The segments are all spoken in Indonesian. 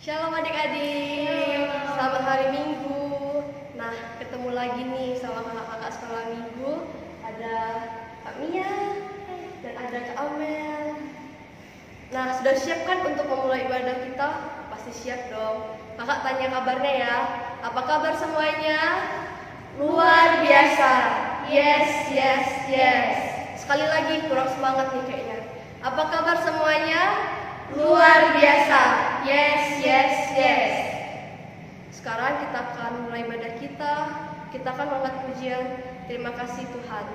Shalom adik-adik, selamat hari Minggu. Nah, ketemu lagi nih sama kakak-kakak sekolah Minggu. Ada Kak Mia dan ada Kak Amel. Nah, sudah siap kan untuk memulai ibadah kita? Pasti siap dong. Kakak tanya kabarnya ya. Apa kabar semuanya? Luar biasa. Yes, yes, yes. Sekali lagi kurang semangat nih kayaknya. Apa kabar semuanya? Luar biasa. Yes, yes, yes. Sekarang kita akan mulai ibadah kita. Kita akan mengangkat pujian. Terima kasih Tuhan.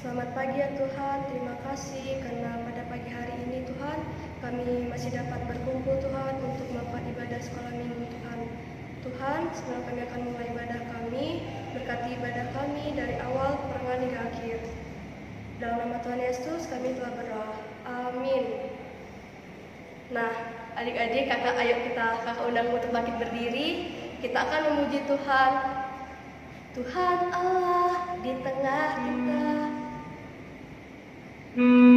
Selamat pagi ya Tuhan, terima kasih karena pada pagi hari ini Tuhan kami masih dapat berkumpul Tuhan untuk melakukan ibadah sekolah minggu Tuhan. Tuhan, sebelum kami akan mulai ibadah kami, berkati ibadah kami dari awal pertengahan hingga akhir. Dalam nama Tuhan Yesus kami telah berdoa. Amin. Nah, adik-adik, ayo kakak undang untuk bangkit berdiri. Kita akan memuji Tuhan. Tuhan Allah di tengah kita. Yeah.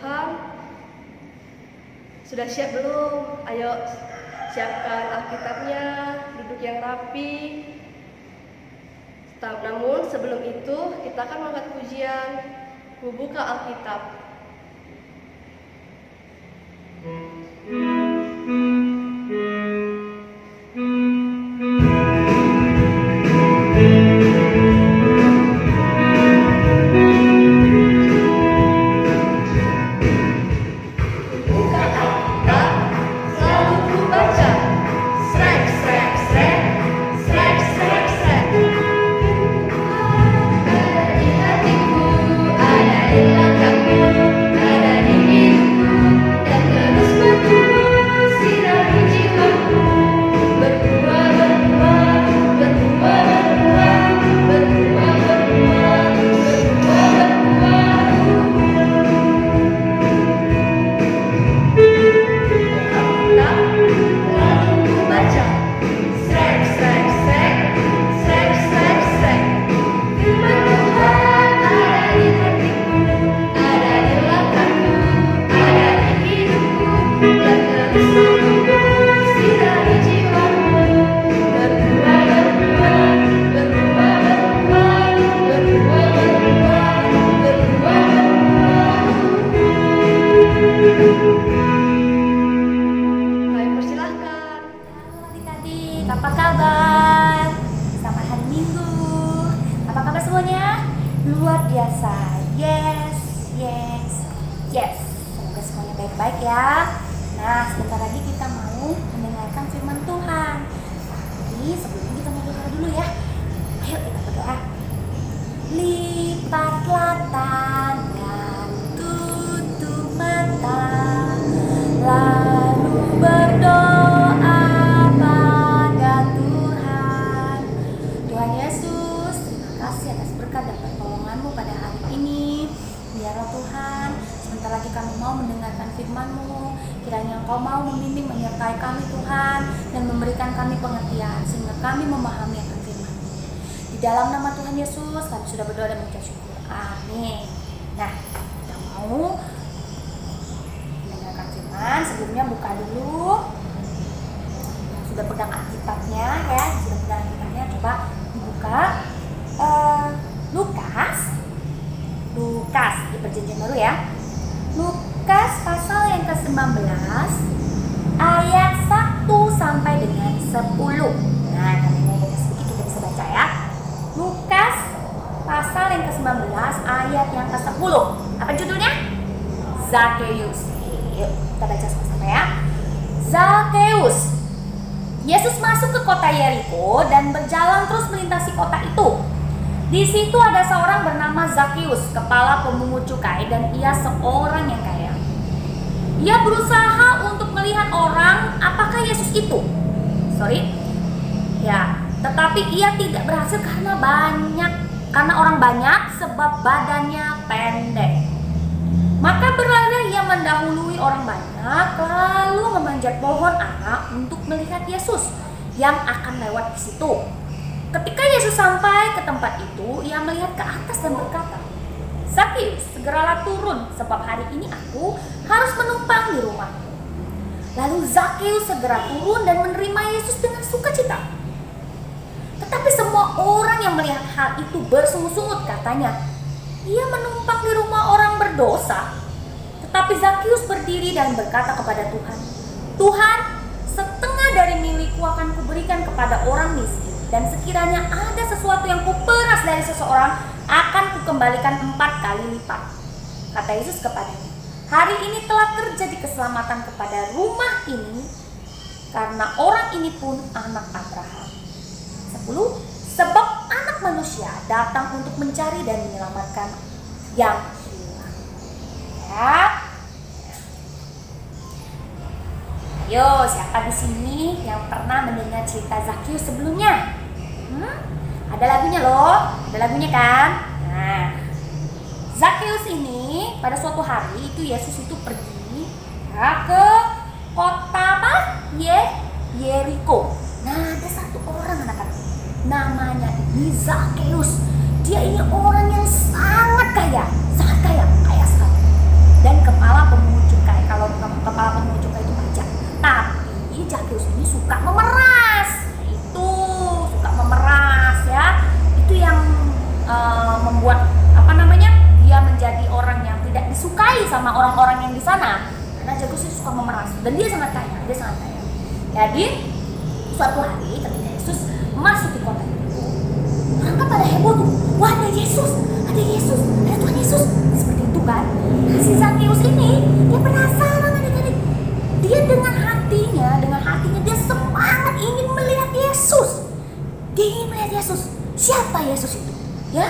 Tuhan. Sudah siap belum? Ayo siapkan Alkitabnya, duduk yang rapi. Namun sebelum itu kita akan mengangkat pujian. Ku buka Alkitab. Apa kabar? Selamat hari Minggu. Apa kabar semuanya? Luar biasa. Yes. Semoga semuanya baik-baik ya. Nah, sebentar lagi kita mau mendengarkan firman Tuhan. Tapi sebelumnya kita mau berdoa dulu ya. Ayo kita berdoa. Lipatlah tangan, tutup mata, lalu berdoa. Dan pertolongan-Mu pada hari ini. Biarlah Tuhan, sebentar lagi kami mau mendengarkan firman-Mu. Kiranya Engkau mau membimbing menyertai kami Tuhan, dan memberikan kami pengertian sehingga kami memahami akan firman-Mu. Di dalam nama Tuhan Yesus kami sudah berdoa dan mengucap syukur. Amin. Nah, kita mau mendengarkan firman. Sebelumnya buka dulu. Yang sudah pegang Alkitabnya ya, coba dibuka. Lukas di perjanjian baru ya. Lukas pasal yang ke-19 ayat 1 sampai dengan 10. Nah, nantinya kita sedikit kita bisa baca ya. Lukas pasal yang ke-19 ayat yang ke-10. Apa judulnya? Zakheus. Yuk, kita baca sama-sama ya. Zakheus. Yesus masuk ke kota Yeriko dan berjalan terus melintasi kota itu. Di situ ada seorang bernama Zakheus, kepala pemungut cukai, dan ia seorang yang kaya. Ia berusaha untuk melihat orang apakah Yesus itu. Tetapi ia tidak berhasil karena orang banyak sebab badannya pendek. Maka berlari ia mendahului orang banyak, lalu memanjat pohon ara untuk melihat Yesus yang akan lewat di situ. Ketika Yesus sampai ke tempat itu, ia melihat ke atas dan berkata, "Zakheus, segeralah turun, sebab hari ini aku harus menumpang di rumahmu." Lalu Zakheus segera turun dan menerima Yesus dengan sukacita. Tetapi semua orang yang melihat hal itu bersungut-sungut, katanya, "Ia menumpang di rumah orang berdosa." Tetapi Zakheus berdiri dan berkata kepada Tuhan, "Tuhan, setengah dari milikku akan kuberikan kepada orang miskin. Dan sekiranya ada sesuatu yang kuperas dari seseorang, akan kukembalikan 4 kali lipat." Kata Yesus kepadanya, "Hari ini telah terjadi keselamatan kepada rumah ini, karena orang ini pun anak Abraham." 10. Sebab anak manusia datang untuk mencari dan menyelamatkan yang hilang. Ya. Ayo, siapa di sini yang pernah mendengar cerita Zakheus sebelumnya? Ada lagunya loh, ada lagunya kan? Nah, Zakheus ini pada suatu hari itu Yesus itu pergi ya, ke kota apa? Yeriko. Nah, ada satu orang anak-anak, namanya ini Zakheus. Dia ini orang yang sangat kaya sekali, dan kepala sana karena Zakheus itu suka memeras dan dia sangat kaya. Jadi suatu hari ketika Yesus masuk di kota itu, orang kan pada heboh tuh, wah ada Yesus, ada Tuhan Yesus, seperti itu kan. Nah, si Zakheus ini dia penasaran adik-adik, dia dengan hatinya dia semangat ingin melihat Yesus. Dia ingin melihat Yesus. Siapa Yesus itu? Ya.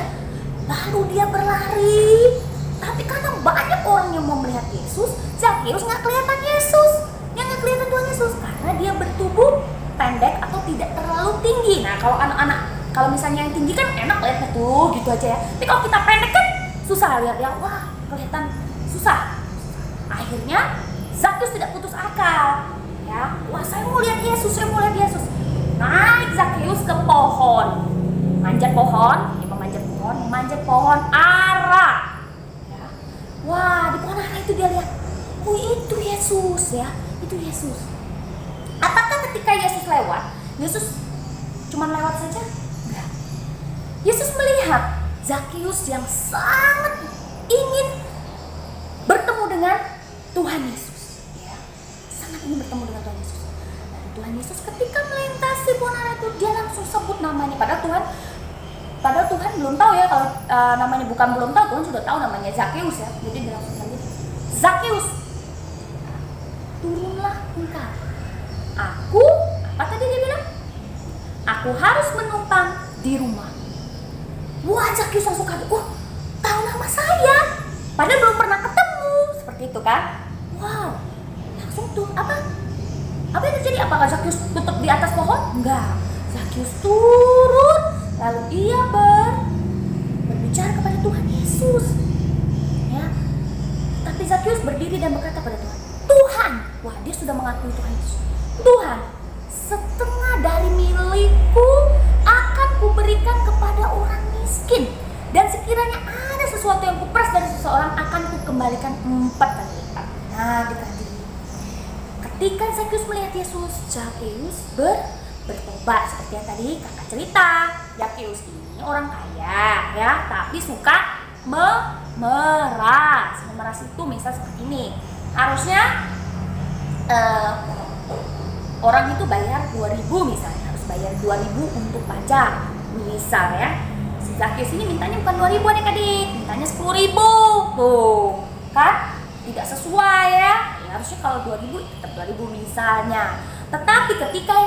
Lalu dia berlari. Tapi karena banyak orang yang mau melihat Yesus, Zakheus nggak kelihatan Yesus. Yang nggak kelihatan Tuhan Yesus karena dia bertubuh pendek atau tidak terlalu tinggi. Nah, kalau anak-anak, kalau misalnya yang tinggi kan enak lihatnya tuh gitu aja ya. Tapi kalau kita pendek kan susah lihat ya. Wah, kelihatan susah. Akhirnya Zakheus tidak putus akal. Ya, wah saya mau lihat Yesus. Naik Zakheus ke pohon, manjat pohon ara. Ya. Wah, di pohon ara itu dia lihat, oh itu Yesus ya, itu Yesus. Apakah ketika Yesus lewat, Yesus cuma lewat saja? Enggak. Yesus melihat Zakheus yang sangat ingin bertemu dengan Tuhan Yesus. Ya. Sangat ingin bertemu dengan Tuhan Yesus. Tuhan Yesus ketika melintasi pohon ara itu dia langsung sebut namanya. Padahal Tuhan belum tahu ya kalau namanya, bukan belum tahu, Tuhan sudah tahu namanya Zakheus ya. Jadi dia langsung bilang gitu, Zakheus, turunlah engkau. Apa tadi dia bilang? Aku harus menumpang di rumah. Wah, Zakheus langsung kaget. Wah, tahu nama saya. Padahal belum pernah ketemu. Seperti itu kan? Wow, langsung tuh apa yang terjadi? Apakah Zakheus tutup di atas pohon? Enggak. Zakheus turun, lalu ia berbicara kepada Tuhan Yesus. Ya. Tapi Zakheus berdiri dan berkata pada Tuhan, wah dia sudah mengakui Tuhan Yesus. Tuhan, setengah dari milikku akan kuberikan kepada orang miskin, dan sekiranya ada sesuatu yang kuperas dari seseorang akan kukembalikan 4 kali lipat. Nah, ketika Zakheus melihat Yesus, Zakheus bertobat. Seperti yang tadi kakak cerita, Zakheus ini orang kaya ya, tapi suka memeras. Memeras itu misal seperti ini, harusnya orang itu bayar 2.000 misalnya, harus bayar 2.000 untuk pajak misal ya. Si Zakheus ini mintanya bukan 2.000 adik-adik, mintanya 10.000 tuh kan, tidak sesuai ya. Harusnya kalau 2.000 tetap 2.000 misalnya. Tetapi ketika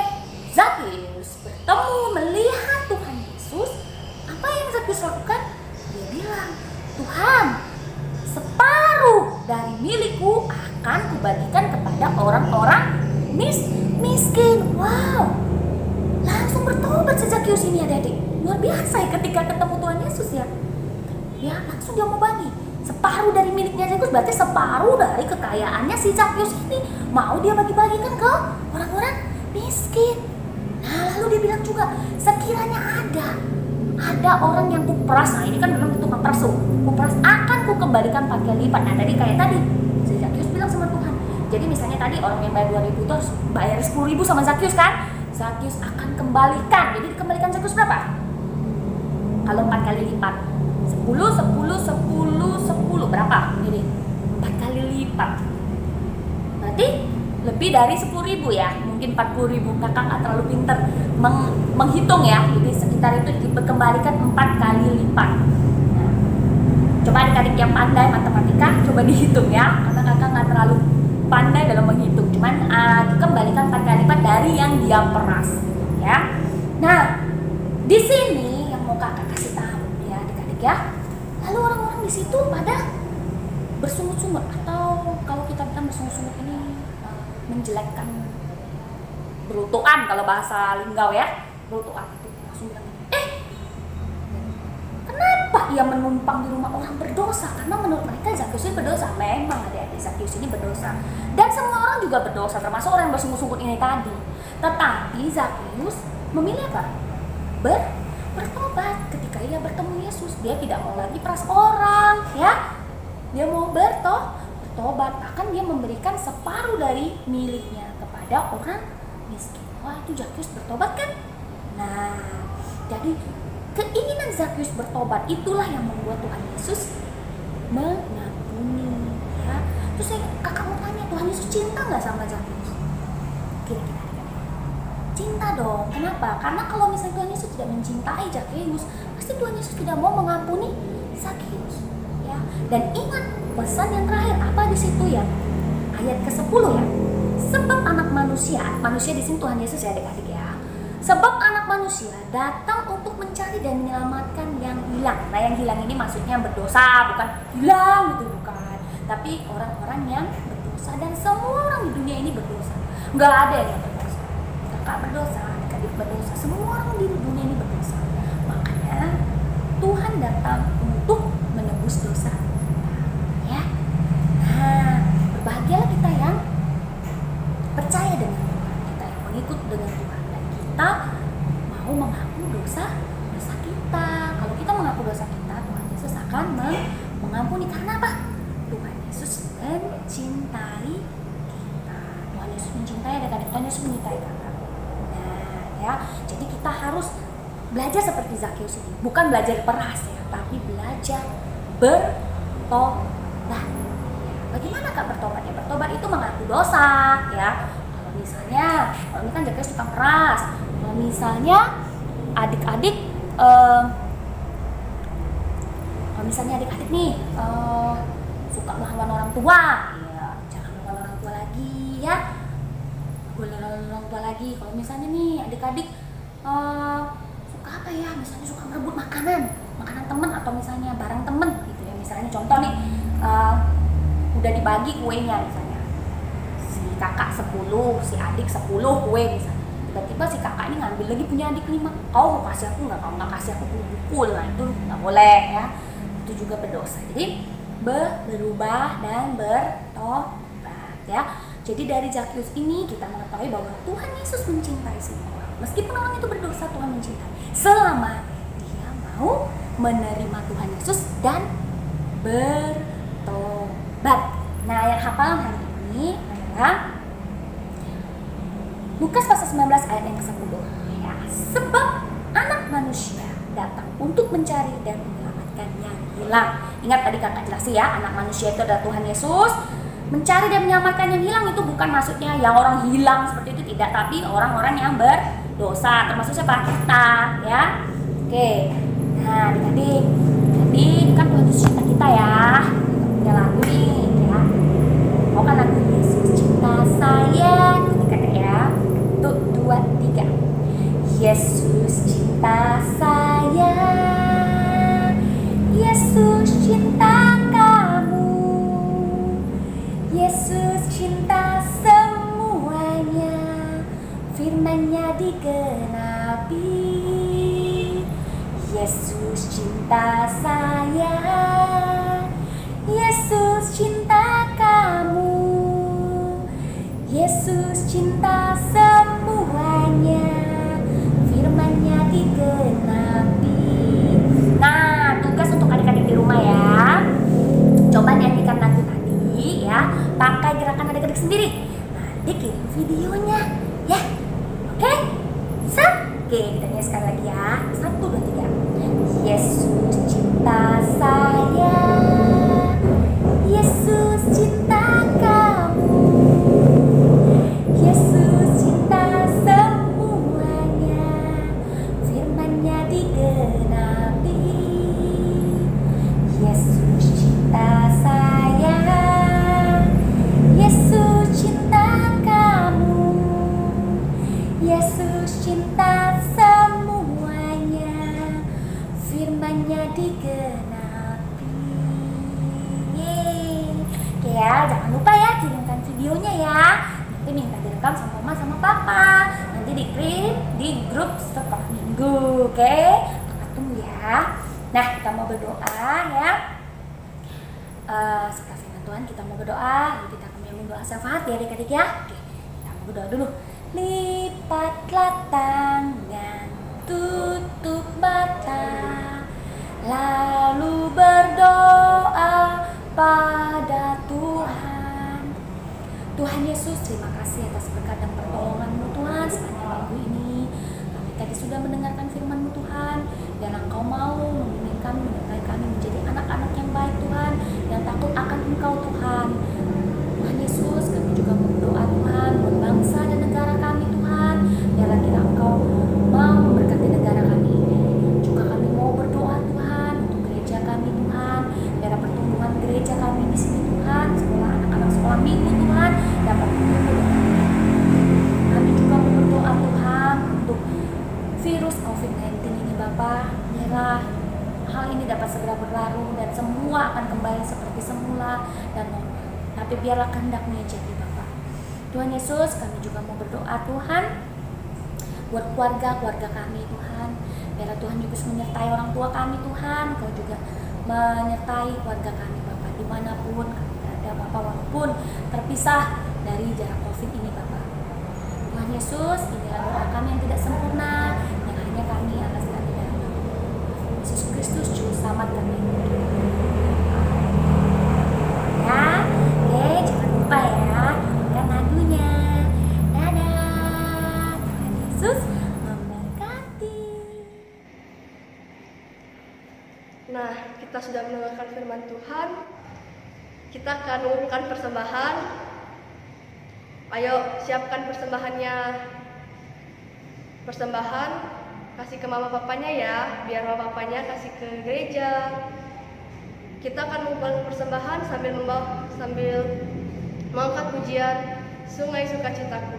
Zakheus bertemu melihat Tuhan Yesus, apa yang Zakheus lakukan? Dia bilang, Tuhan, separuh dari milikku akan kubagikan kepada orang-orang miskin. Wow, langsung bertobat si Zakheus ini adik-adik. Luar biasa ya ketika ketemu Tuhan Yesus ya. Ya, langsung dia mau bagi. Separuh dari miliknya Zakheus, berarti separuh dari kekayaannya si Zakheus ini mau dia bagi-bagikan ke orang-orang miskin. Nah, lalu dia bilang juga, sekiranya ada orang yang kuperas. Nah, ini kan memang itu kuperas, kuperas akan kukembalikan 4 kali lipat. Nah, tadi kayak tadi si Zakheus bilang sama Tuhan. Jadi misalnya tadi orang yang bayar 2.000 itu harus bayar 10.000 sama Zakheus kan? Zakheus akan kembalikan. Jadi dikembalikan Zakheus berapa? Kalau 4 kali lipat, 10 berapa? Jadi 4 kali lipat. Berarti lebih dari 10.000 ya, mungkin 40.000. Kakak nggak terlalu pinter menghitung ya. Jadi sekitar itu dikembalikan 4 kali lipat. Nah, coba adik-adik yang pandai matematika coba dihitung ya, karena kakak nggak terlalu pandai dalam menghitung. Cuman dikembalikan 4 kali lipat dari yang dia peras ya. Nah, di sini yang mau kakak kasih tahu ya adik-adik ya. Lalu orang-orang di situ pada bersungut-sungut, atau kalau kita bilang bersungut-sungut ini menjelekkan, berutuan kalau bahasa linggau ya, berutuan itu langsung bilang, kenapa ia menumpang di rumah orang berdosa? Karena menurut mereka Zakheus ini berdosa. Memang adik-adik, Zakheus ini berdosa, dan semua orang juga berdosa, termasuk orang yang bersungut-sungut ini tadi. Tetapi Zakheus memilih apa? Bertobat. Ketika ia bertemu Yesus, dia tidak mau lagi peras orang ya, dia mau bertobat, bahkan dia memberikan separuh dari miliknya kepada orang miskin. Wah, itu Zakheus bertobat kan? Nah, jadi keinginan Zakheus bertobat itulah yang membuat Tuhan Yesus mengampuni ya. Terus Yesus cinta nggak sama Zakheus? Kira-kira cinta dong. Kenapa? Karena kalau misalnya Tuhan Yesus tidak mencintai Zakheus, pasti Tuhan Yesus tidak mau mengampuni Zakheus. Ya. Dan ingat pesan yang terakhir apa di situ ya? Ayat ke-10 ya. Sebab anak manusia di sini Tuhan Yesus ya adik-adik ya. Sebab anak manusia datang untuk mencari dan menyelamatkan yang hilang. Nah, yang hilang ini maksudnya berdosa, bukan hilang gitu, bukan. Tapi orang-orang yang berdosa, dan semua orang di dunia ini berdosa. Nggak ada yang berdosa. Kakak berdosa, adik-adik berdosa, semua orang di dunia ini berdosa. Makanya Tuhan datang untuk menebus dosa ya. Nah, berbahagialah kita yang percaya dengan Tuhan, kita yang mengikut dengan Tuhan, dan kita mau mengaku dosa kita. Kalau kita mengaku dosa kita, Tuhan Yesus akan mengampuni. Karena apa? Tuhan Yesus mencintai kita. Tuhan Yesus mencintai adik-adik, Tuhan Yesus mencintai kakak. Nah ya, jadi kita harus belajar seperti Zakheus ini. Bukan belajar peras ya, tapi belajar bertobat. Bagaimana kak bertobat ya? Bertobat itu mengaku dosa ya. Kalau misalnya, ini kan Zakheus suka keras. Kalau misalnya adik-adik, kalau misalnya adik-adik nih suka melawan orang tua, ya jangan melawan orang tua lagi ya. Boleh melawan orang tua lagi. Kalau misalnya nih adik-adik suka apa ya? Misalnya suka merebut makanan teman atau misalnya barang teman gitu ya. Misalnya contoh nih. Udah dibagi kuenya misalnya, si kakak 10, si adik 10 kue misalnya. Tiba-tiba si kakak ini ngambil lagi punya adik 5. Kau kasih aku nggak? Kau nggak kasih aku pukul. Nah itu nggak boleh ya. Itu juga berdosa. Jadi berubah dan bertobat ya. Jadi dari Zakheus ini kita mengetahui bahwa Tuhan Yesus mencintai semua orang. Meskipun orang itu berdosa, Tuhan mencintai selama dia mau menerima Tuhan Yesus dan bertobat. Nah, ayat hafalan hari ini adalah Lukas pasal 19 ayat yang ke-10 ya. Sebab anak manusia datang untuk mencari dan menyelamatkan yang hilang. Ingat tadi kakak jelasin ya, anak manusia itu adalah Tuhan Yesus. Mencari dan menyelamatkan yang hilang itu bukan maksudnya yang orang hilang seperti itu, tidak, tapi orang-orang yang berdosa, termasuk siapa? Kita ya. Oke. Nah, adik-adik, jadi kan Tuhan Yesus cinta kita ya. Punya lagu nih ya. Mau kan lagu Yesus cinta saya, ketika ya. Tuh 2, 3. Yesus cinta saya, Yesus cinta kamu, Yesus cinta semuanya, firman-Nya digenapi. Yesus cinta saya, Yesus cinta kamu, Yesus cinta semuanya, firman-Nya digenapi. Nah, tugas untuk adik-adik di rumah ya. Coba nyanyikan lagu tadi ya, pakai gerakan adik-adik sendiri. Nanti kirim videonya ya. Oke? Bisa? Oke, kita nyanyi sekali lagi ya. 1, 2, 3. Yesus cinta saya, Yesus cinta kamu, Yesus cinta semuanya, firman-Nya digenapi. Yesus cinta saya, Yesus cinta kamu, Yesus cinta semuanya, firman-Nya digenapi. Yeay. Oke ya, jangan lupa ya kirimkan videonya ya. Nanti minta direkam sama mama sama papa. Nanti dikirim di grup sekolah minggu. Oke, kakak tunggu ya. Nah, kita mau berdoa ya. Setelah firman Tuhan kita mau berdoa. Lalu kita akan menyambung doa syafaat ya adik-adik ya. Oke, kita mau berdoa dulu. Lipatlah tangan, tutup mata, lalu berdoa pada Tuhan. Tuhan Yesus, terima kasih atas berkat dan pertolongan-Mu Tuhan sepanjang minggu ini. Kami tadi sudah mendengarkan firman-Mu Tuhan, dan Engkau mau membimbing kami, mengenai kami menjadi anak-anak yang baik Tuhan, yang takut akan Engkau Tuhan. Tuhan Yesus, kami juga tapi biarlah kehendak-Mu yang jadi Bapa. Tuhan Yesus, kami juga mau berdoa Tuhan buat keluarga kami Tuhan. Biarlah Tuhan Yesus menyertai orang tua kami Tuhan, Kau juga menyertai keluarga kami Bapa, dimanapun kami berada Bapa, walaupun terpisah dari jarak COVID ini Bapa. Tuhan Yesus, inilah doa kami yang tidak sempurna, yang hanya kami atas kami dalam nama Yesus Kristus Juru Selamat kami. Ya, oke, jangan lupa ya, kan lagunya. Dadah, Tuhan Yesus memberkati. Nah, kita sudah mendengarkan firman Tuhan. Kita akan mengumpulkan persembahan. Ayo, siapkan persembahannya. Persembahan kasih ke mama papanya ya, biar mama papanya kasih ke gereja. Kita akan mengumpulkan persembahan sambil mengangkat pujian Sungai Sukacitaku.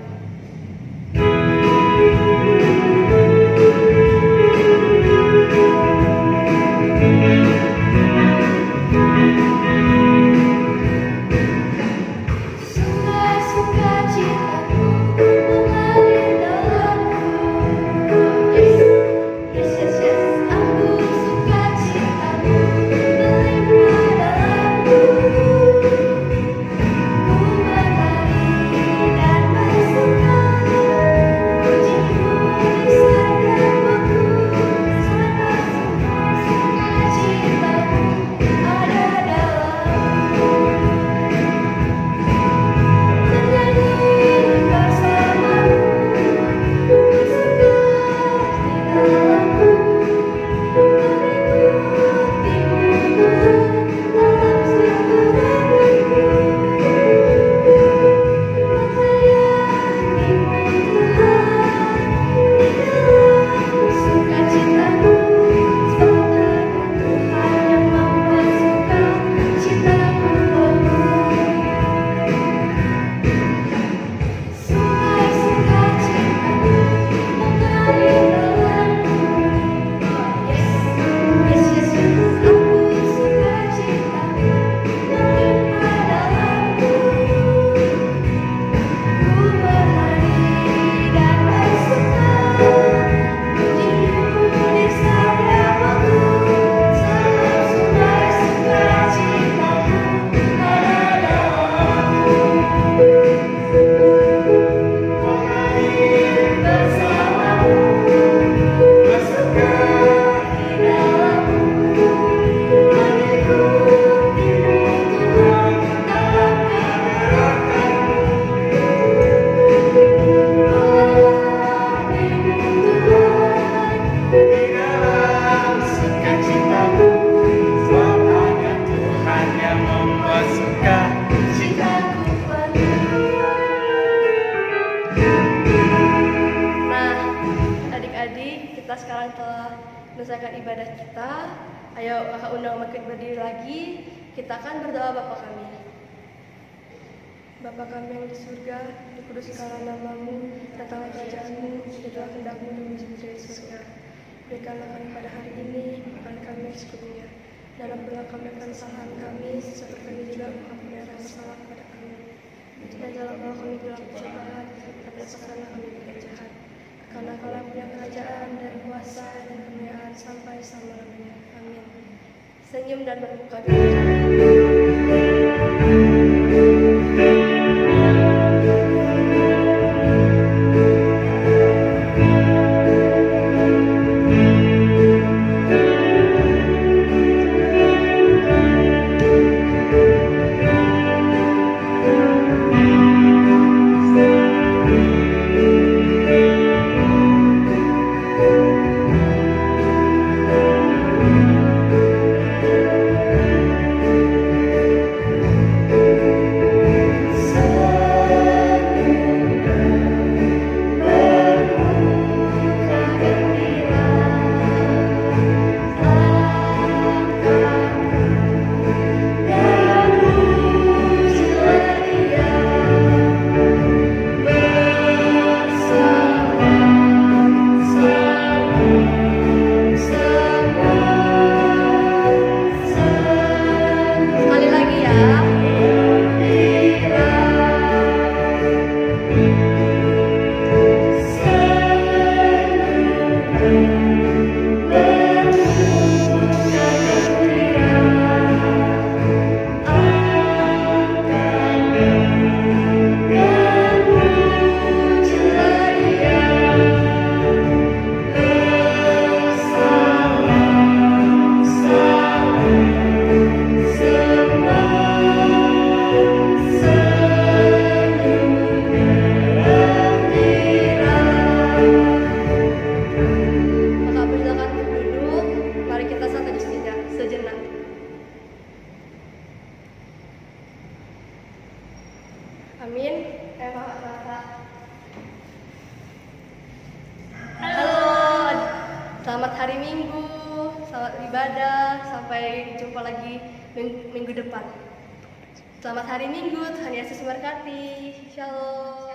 Selesaikan ibadah kita. Ayo kakak undang makin berdiri lagi. Kita akan berdoa Bapa kami. Bapa kami yang di surga, dikuduskanlah namamu, datanglah kerajaanmu, jadilah kehendak-mu di surga. Berikanlah kami pada hari ini makan kami secukupnya, dan ampunilah kami akan kesalahan kami, seperti kami juga mengampuni orang yang bersalah kepada kami. Dan janganlah bawa kami ke dalam pencobaan, tapi lepaskanlah kami dari jahat. Karena Kaulah punya kerajaan dan kuasa dan kemuliaan sampai selama-lamanya. Amin. Senyum dan berbuka ibadah. Sampai jumpa lagi minggu depan. Selamat hari Minggu, Tuhan Yesus memberkati. Shalom.